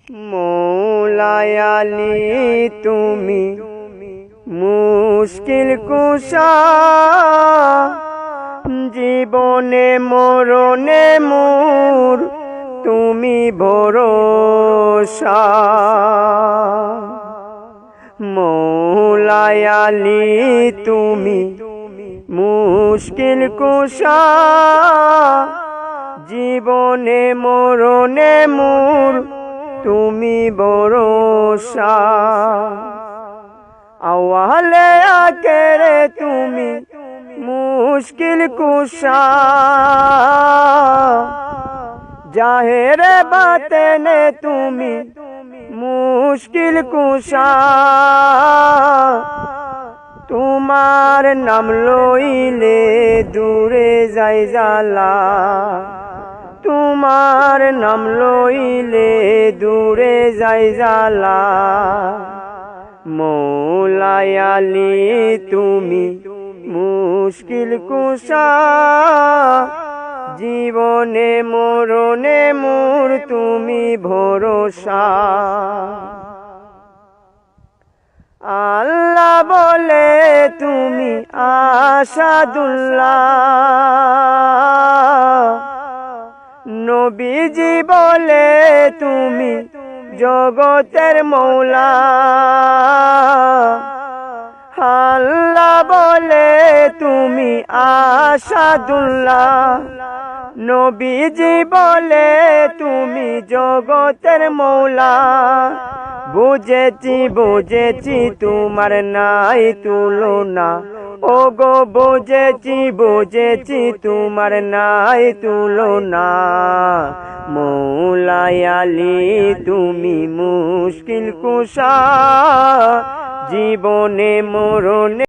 মৌলাই আলী তুমি মুশকিল কুশা, জীবনে মরণে মোর তুমি ভরসা। মৌলাই আলী তুমি মুশকিল কুশা, জীবনে মরণে মোর তুমি ভরসা। আওয়ালে আকেরে তুমি মুশকিল কুশা, জাহেরে বাতেনে তুমি মুশকিল কুশা। তোমার নাম লইলে দূরে যায় জালা, তোমার নাম লইলে দূরে যায় জালা। মৌলাই আলী তুমি মুশকিল কুশা, জীবনে মরণে মোর তুমি ভরসা। আল্লাহ বলে তুমি আসাদুল্লাহ, নবীজি বলে তুমি জগতের মৌলা। আল্লাহ বলে তুমি আসাদুল্লাহ, নবীজি বলে তুমি জগতের মৌলা। বুঝেছি বুঝেছি তোমার নাই তুলনা, ও গো বুঝেছি বুঝেছি তোমার নাই তুলনা। মৌলাই আলী তুমি মুশকিল কুশা, জীবনে মরণে